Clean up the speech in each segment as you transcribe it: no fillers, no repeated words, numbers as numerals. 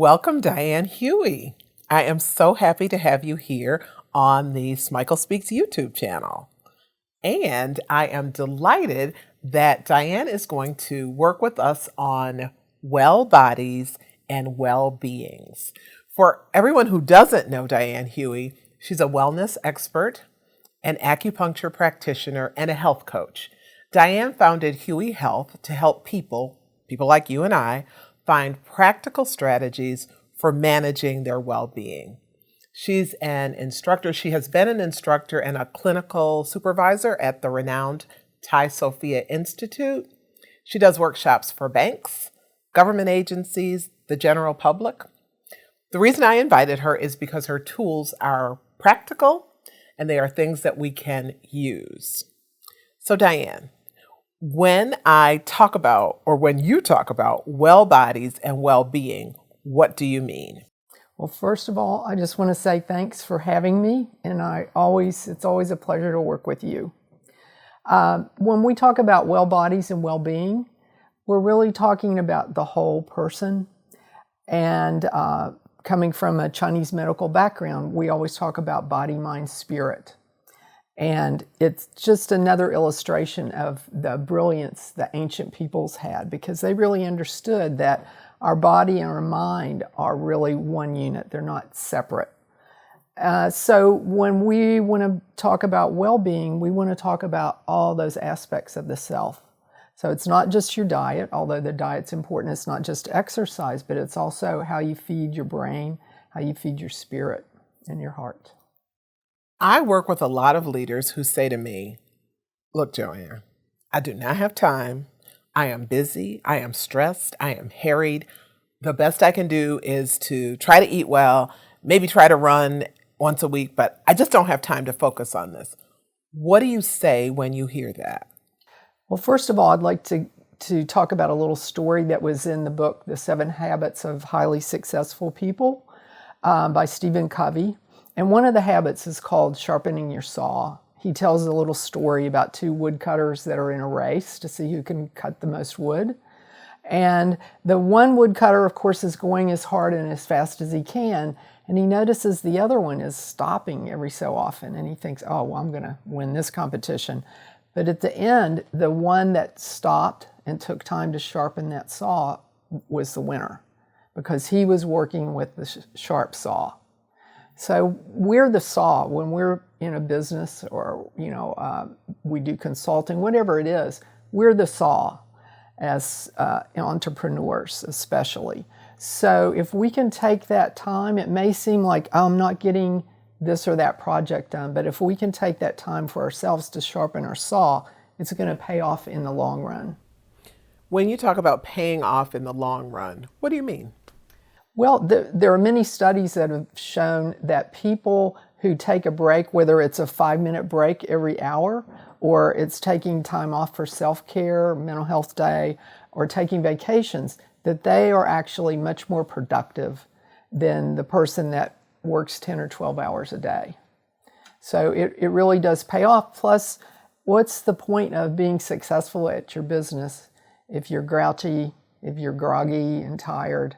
Welcome, Diane Huey. I am so happy to have you here on the Smichael Speaks YouTube channel. And I am delighted that Diane is going to work with us on well bodies and well-beings. For everyone who doesn't know Diane Huey, she's a wellness expert, an acupuncture practitioner, and a health coach. Diane founded Huey Health to help people like you and I, find practical strategies for managing their well-being. She's an instructor. She has been an instructor and a clinical supervisor at the renowned Thai Sophia Institute. She does workshops for banks, government agencies, the general public. The reason I invited her is because her tools are practical and they are things that we can use. So Diane, when you talk about well bodies and well-being, what do you mean? Well, first of all, I just want to say thanks for having me, and it's always a pleasure to work with you. When we talk about well bodies and well-being, we're really talking about the whole person. And coming from a Chinese medical background, we always talk about body, mind, spirit. And it's just another illustration of the brilliance the ancient peoples had, because they really understood that our body and our mind are really one unit. They're not separate. So when we want to talk about well-being, we want to talk about all those aspects of the self. So it's not just your diet, although the diet's important. It's not just exercise, but it's also how you feed your brain, how you feed your spirit and your heart. I work with a lot of leaders who say to me, look, Joanne, I do not have time. I am busy. I am stressed. I am harried. The best I can do is to try to eat well, maybe try to run once a week, but I just don't have time to focus on this. What do you say when you hear that? Well, first of all, I'd like to talk about a little story that was in the book, The 7 Habits of Highly Successful People by Stephen Covey. And one of the habits is called Sharpening Your Saw. He tells a little story about 2 woodcutters that are in a race to see who can cut the most wood. And the one woodcutter, of course, is going as hard and as fast as he can. And he notices the other one is stopping every so often. And he thinks, oh, well, I'm going to win this competition. But at the end, the one that stopped and took time to sharpen that saw was the winner, because he was working with the sharp saw. So we're the saw when we're in a business or, we do consulting, whatever it is, we're the saw as entrepreneurs especially. So if we can take that time, it may seem like, oh, I'm not getting this or that project done, but if we can take that time for ourselves to sharpen our saw, it's going to pay off in the long run. When you talk about paying off in the long run, what do you mean? Well, there are many studies that have shown that people who take a break, whether it's a 5-minute break every hour, or it's taking time off for self-care, mental health day, or taking vacations, that they are actually much more productive than the person that works 10 or 12 hours a day. So it really does pay off. Plus, what's the point of being successful at your business if you're grouchy, if you're groggy and tired?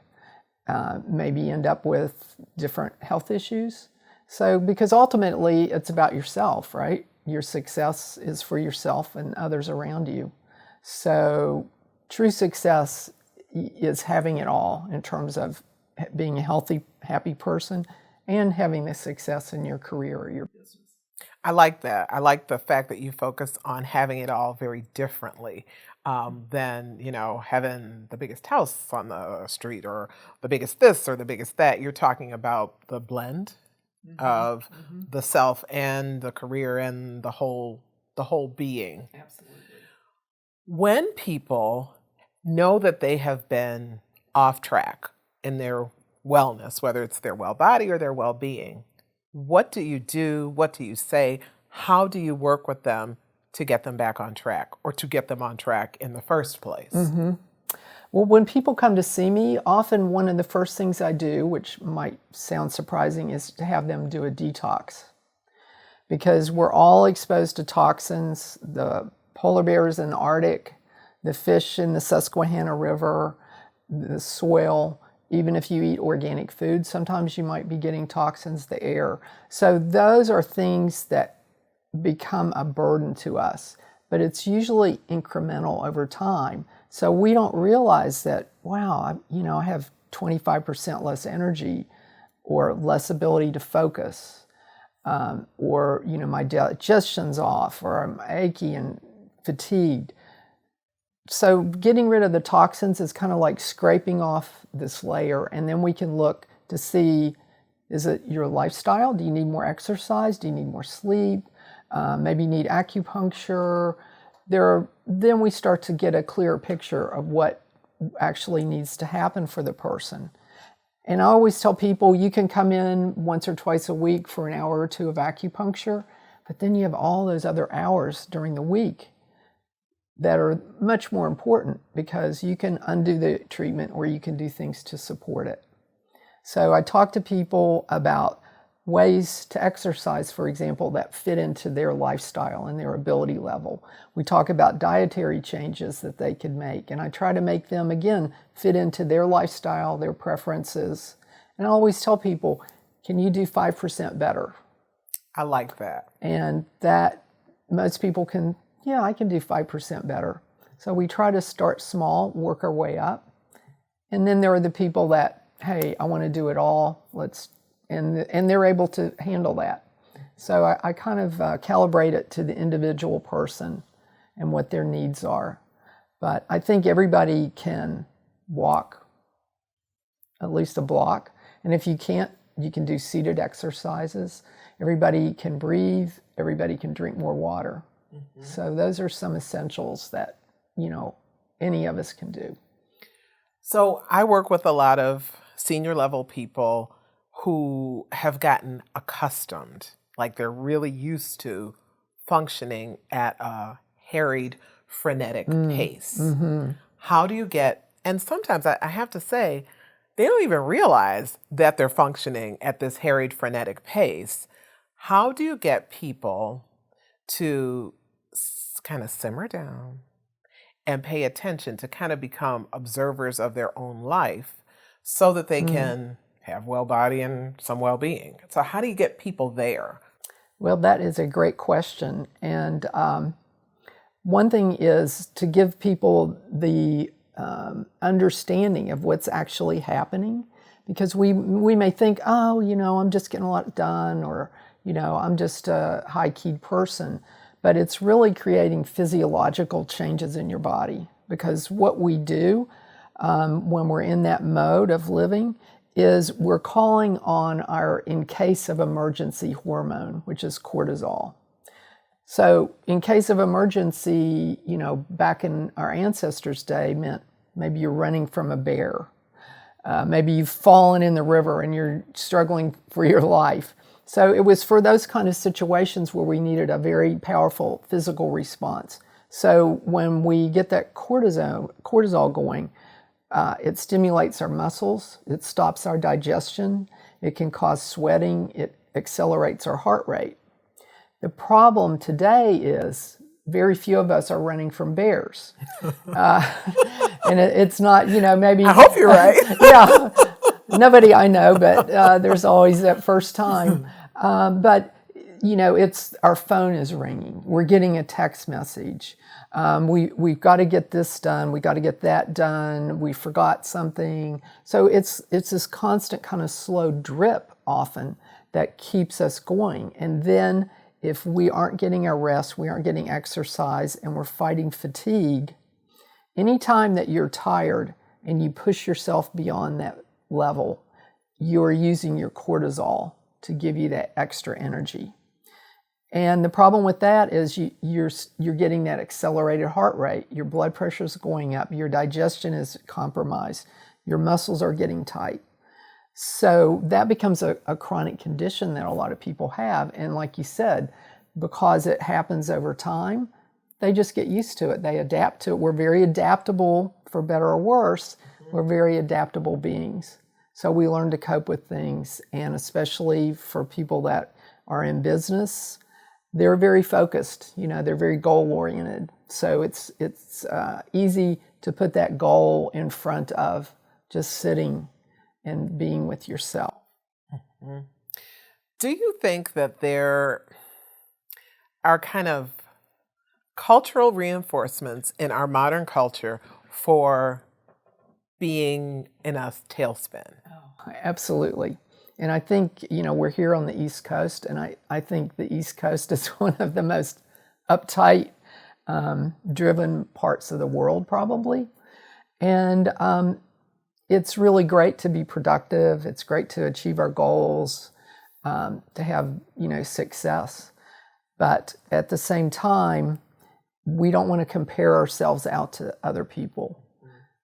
Maybe end up with different health issues. So, because ultimately it's about yourself, right? Your success is for yourself and others around you. So true success is having it all in terms of being a healthy, happy person and having the success in your career or your business. I like that. I like the fact that you focus on having it all very differently than, having the biggest house on the street or the biggest this or the biggest that. You're talking about the blend of the self and the career and the whole being. Absolutely. When people know that they have been off track in their wellness, whether it's their well body or their well-being, what do you do? What do you say? How do you work with them to get them back on track or to get them on track in the first place? Mm-hmm. Well, when people come to see me, often one of the first things I do, which might sound surprising, is to have them do a detox. Because we're all exposed to toxins, the polar bears in the Arctic, the fish in the Susquehanna River, the soil. even if you eat organic food, sometimes you might be getting toxins, the air. So those are things that become a burden to us, but it's usually incremental over time. So we don't realize that, wow, I have 25% less energy or less ability to focus, or, my digestion's off, or I'm achy and fatigued. So getting rid of the toxins is kind of like scraping off this layer, and then we can look to see, is it your lifestyle? Do you need more exercise? Do you need more sleep? Maybe you need acupuncture. Then we start to get a clearer picture of what actually needs to happen for the person. And I always tell people, you can come in once or twice a week for an hour or two of acupuncture, but then you have all those other hours during the week that are much more important, because you can undo the treatment or you can do things to support it. So I talk to people about ways to exercise, for example, that fit into their lifestyle and their ability level. We talk about dietary changes that they could make, and I try to make them, again, fit into their lifestyle, their preferences. And I always tell people, can you do 5% better? I like that. And that most people can, yeah, I can do 5% better. So we try to start small, work our way up. And then there are the people that, hey, I want to do it all. And they're able to handle that. So I kind of calibrate it to the individual person and what their needs are. But I think everybody can walk at least a block. And if you can't, you can do seated exercises. Everybody can breathe. Everybody can drink more water. Mm-hmm. So those are some essentials that, any of us can do. So I work with a lot of senior level people who have gotten accustomed, like they're really used to functioning at a harried, frenetic pace. Mm-hmm. How do you get, and sometimes I have to say, they don't even realize that they're functioning at this harried, frenetic pace. How do you get people to kind of simmer down and pay attention, to kind of become observers of their own life so that they can have well-body and some well-being? So how do you get people there? Well, that is a great question. And one thing is to give people the understanding of what's actually happening, because we may think, oh, I'm just getting a lot done, or, I'm just a high-keyed person. But it's really creating physiological changes in your body, because what we do when we're in that mode of living is we're calling on our in case of emergency hormone, which is cortisol. So in case of emergency, back in our ancestors' day meant maybe you're running from a bear. Maybe you've fallen in the river and you're struggling for your life. So it was for those kind of situations where we needed a very powerful physical response. So when we get that cortisol going, it stimulates our muscles, it stops our digestion, it can cause sweating, it accelerates our heart rate. The problem today is very few of us are running from bears. And it's not, maybe... I hope you're right. Yeah, nobody I know, but there's always that first time. But, it's our phone is ringing. We're getting a text message. We've got to get this done. We got to get that done. We forgot something. So it's this constant kind of slow drip often that keeps us going. And then if we aren't getting our rest, we aren't getting exercise, and we're fighting fatigue, anytime that you're tired and you push yourself beyond that level, you're using your cortisol to give you that extra energy. And the problem with that is you're getting that accelerated heart rate, your blood pressure is going up, your digestion is compromised, your muscles are getting tight. So that becomes a chronic condition that a lot of people have. And like you said, because it happens over time, they just get used to it. They adapt to it. We're very adaptable, for better or worse. We're very adaptable beings. So we learn to cope with things. And especially for people that are in business, they're very focused. They're very goal-oriented. So it's easy to put that goal in front of just sitting and being with yourself. Mhm. Do you think that there are kind of cultural reinforcements in our modern culture for being in a tailspin? Absolutely. And I think, we're here on the East Coast, and I think the East Coast is one of the most uptight, driven parts of the world, probably. And it's really great to be productive. It's great to achieve our goals, to have, success. But at the same time, we don't want to compare ourselves out to other people.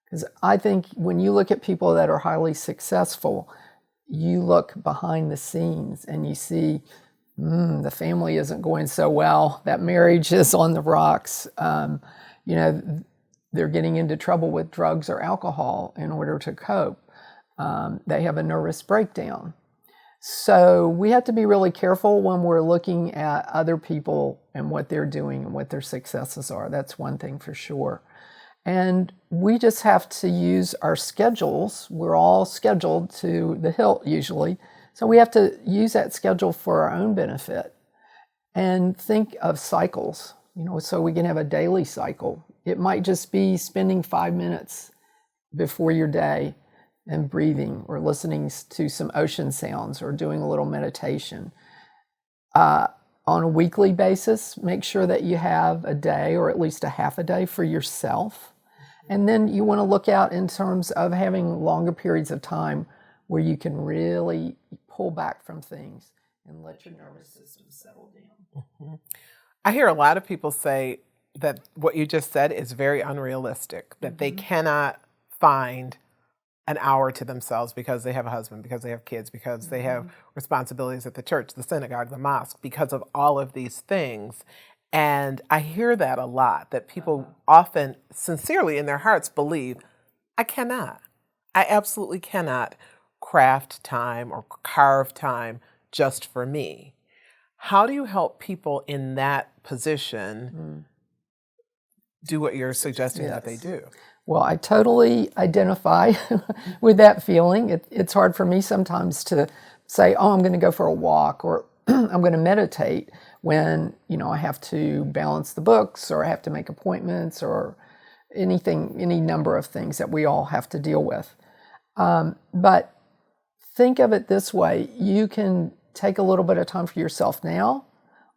Because I think when you look at people that are highly successful, you look behind the scenes and you see the family isn't going so well. That marriage is on the rocks. They're getting into trouble with drugs or alcohol in order to cope. They have a nervous breakdown. So we have to be really careful when we're looking at other people and what they're doing and what their successes are. That's one thing for sure. And we just have to use our schedules. We're all scheduled to the hilt usually. So we have to use that schedule for our own benefit and think of cycles, so we can have a daily cycle. It might just be spending 5 minutes before your day and breathing or listening to some ocean sounds or doing a little meditation. On a weekly basis, make sure that you have a day or at least a half a day for yourself. And then you want to look out in terms of having longer periods of time where you can really pull back from things and let your nervous system settle down. Mm-hmm. I hear a lot of people say that what you just said is very unrealistic, that they cannot find an hour to themselves because they have a husband, because they have kids, because they have responsibilities at the church, the synagogue, the mosque, because of all of these things. And I hear that a lot, that people often sincerely in their hearts believe, I absolutely cannot craft time or carve time just for me. How do you help people in that position do what you're suggesting that they do? Well, I totally identify with that feeling. It's hard for me sometimes to say, I'm going to go for a walk or I'm going to meditate when, I have to balance the books or I have to make appointments or any number of things that we all have to deal with. But think of it this way. You can take a little bit of time for yourself now,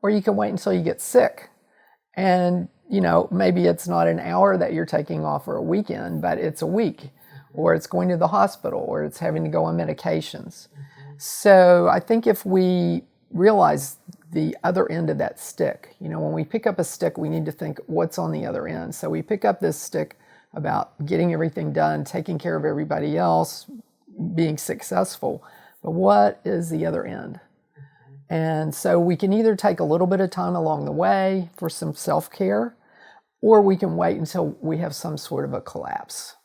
or you can wait until you get sick. And, maybe it's not an hour that you're taking off for a weekend, but it's a week, or it's going to the hospital, or it's having to go on medications. So I think if we realize the other end of that stick, when we pick up a stick, we need to think what's on the other end. So we pick up this stick about getting everything done, taking care of everybody else, being successful. But what is the other end? And so we can either take a little bit of time along the way for some self-care, or we can wait until we have some sort of a collapse.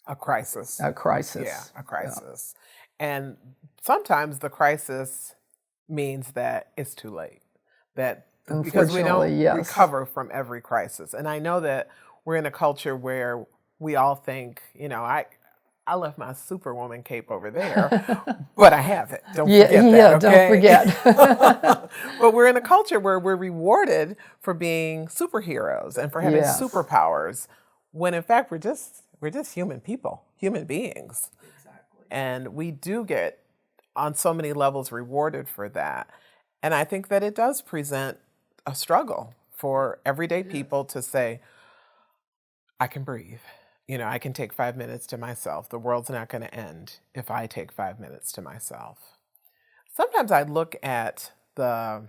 A crisis. A crisis. Yeah, a crisis. Yeah. And sometimes the crisis means that it's too late. That because we don't recover from every crisis. And I know that we're in a culture where we all think, I left my Superwoman cape over there, but I have it. Don't forget that, okay? Don't forget. But we're in a culture where we're rewarded for being superheroes and for having superpowers, when in fact we're just human people, human beings. Exactly. And we do get, on so many levels, rewarded for that. And I think that it does present a struggle for everyday people to say, I can breathe. I can take 5 minutes to myself. The world's not going to end if I take 5 minutes to myself. Sometimes I look at the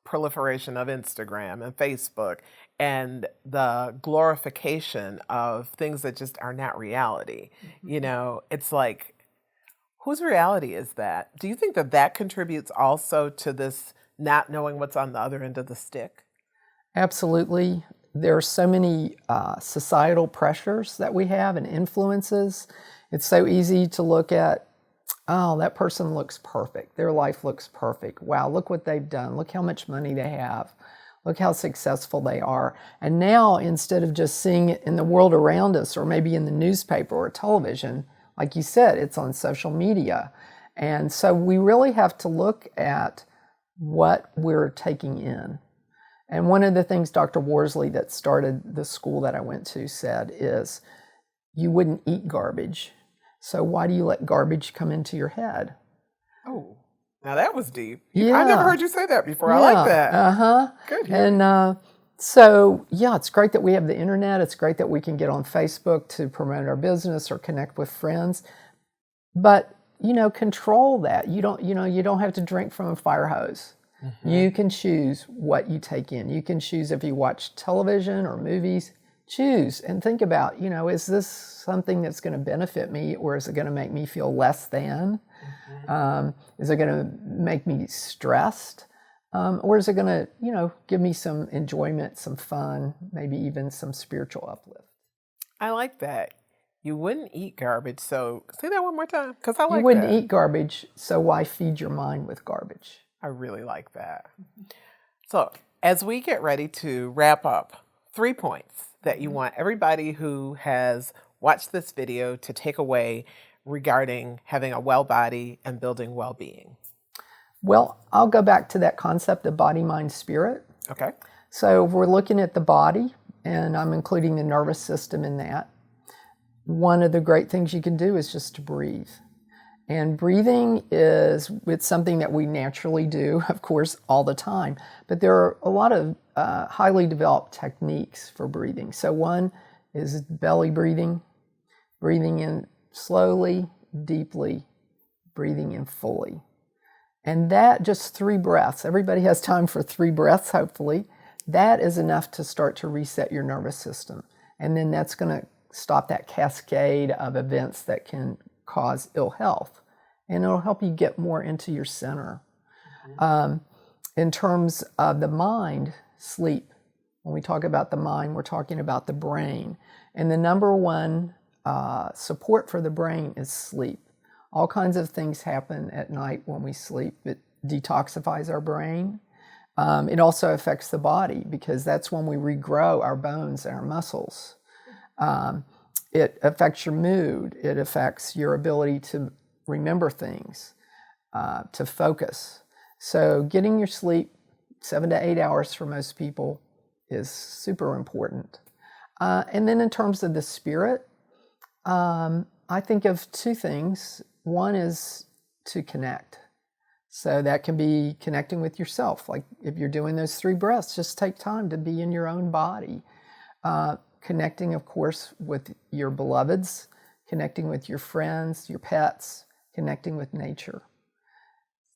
proliferation of Instagram and Facebook and the glorification of things that just are not reality. It's like, whose reality is that? Do you think that contributes also to this not knowing what's on the other end of the stick? Absolutely. There are so many societal pressures that we have and influences. It's so easy to look at, that person looks perfect. Their life looks perfect. Wow, look what they've done. Look how much money they have. Look how successful they are. And now, instead of just seeing it in the world around us or maybe in the newspaper or television, like you said, it's on social media. And so we really have to look at what we're taking in. And one of the things Dr. Worsley, that started the school that I went to, said is, you wouldn't eat garbage. So why do you let garbage come into your head? Oh, now that was deep. Yeah. I never heard you say that before. Yeah. I like that. Uh-huh. Good. And so, yeah, it's great that we have the internet. It's great that we can get on Facebook to promote our business or connect with friends. But, control that. You don't have to drink from a fire hose. Mm-hmm. You can choose what you take in. You can choose if you watch television or movies. Choose and think about, is this something that's going to benefit me, or is it going to make me feel less than? Mm-hmm. Is it going to make me stressed? Or is it going to, give me some enjoyment, some fun, maybe even some spiritual uplift? I like that. You wouldn't eat garbage. So say that one more time, because I like that. You wouldn't eat garbage, so why feed your mind with garbage? I really like that. So as we get ready to wrap up, 3 points that you want everybody who has watched this video to take away regarding having a well body and building well-being. Well, I'll go back to that concept of body, mind, spirit. Okay. So if we're looking at the body, and I'm including the nervous system in that, one of the great things you can do is just to breathe. And breathing it's something that we naturally do, of course, all the time. But there are a lot of highly developed techniques for breathing. So one is belly breathing, breathing in slowly, deeply, breathing in fully. And that, just 3 breaths. Everybody has time for 3 breaths, hopefully. That is enough to start to reset your nervous system. And then that's going to stop that cascade of events that can cause ill health. And it'll help you get more into your center. Mm-hmm. In terms of the mind, sleep. When we talk about the mind, we're talking about the brain. And the number one support for the brain is sleep. All kinds of things happen at night when we sleep. It detoxifies our brain. It also affects the body, because that's when we regrow our bones and our muscles. It affects your mood. It affects your ability to remember things, to focus. So getting your sleep, 7 to 8 hours for most people, is super important. And then in terms of the spirit, I think of 2 things. One is to connect. So that can be connecting with yourself. Like if you're doing those 3 breaths, just take time to be in your own body. Connecting, of course, with your beloveds, connecting with your friends, your pets, connecting with nature.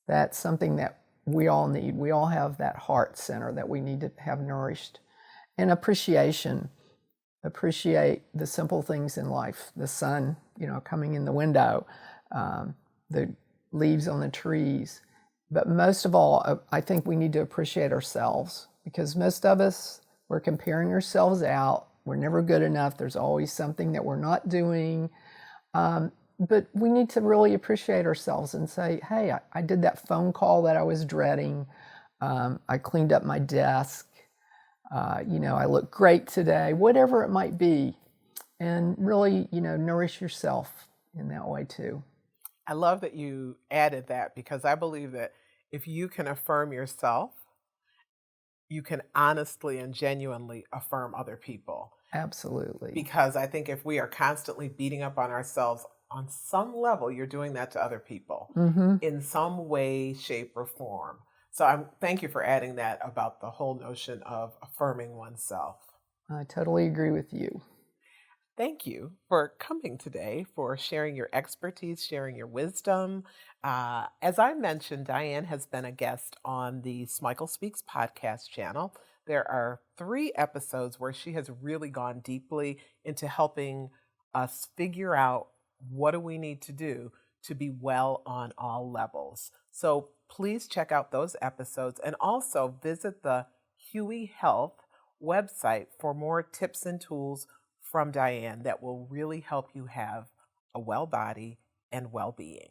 That's something that we all need. We all have that heart center that we need to have nourished. And appreciation. Appreciate the simple things in life. The sun, coming in the window, the leaves on the trees. But most of all, I think we need to appreciate ourselves, because most of us, we're comparing ourselves out. We're never good enough. There's always something that we're not doing. But we need to really appreciate ourselves and say, hey, I did that phone call that I was dreading. I cleaned up my desk. I look great today, whatever it might be. And really, nourish yourself in that way too. I love that you added that, because I believe that if you can affirm yourself, you can honestly and genuinely affirm other people. Absolutely. Because I think if we are constantly beating up on ourselves, on some level, you're doing that to other people in some way, shape, or form. So thank you for adding that about the whole notion of affirming oneself. I totally agree with you. Thank you for coming today, for sharing your expertise, sharing your wisdom. As I mentioned, Diane has been a guest on the Smichael Speaks podcast channel. There are 3 episodes where she has really gone deeply into helping us figure out what do we need to do to be well on all levels. So please check out those episodes, and also visit the Huey Health website for more tips and tools from Diane that will really help you have a well body and well-being.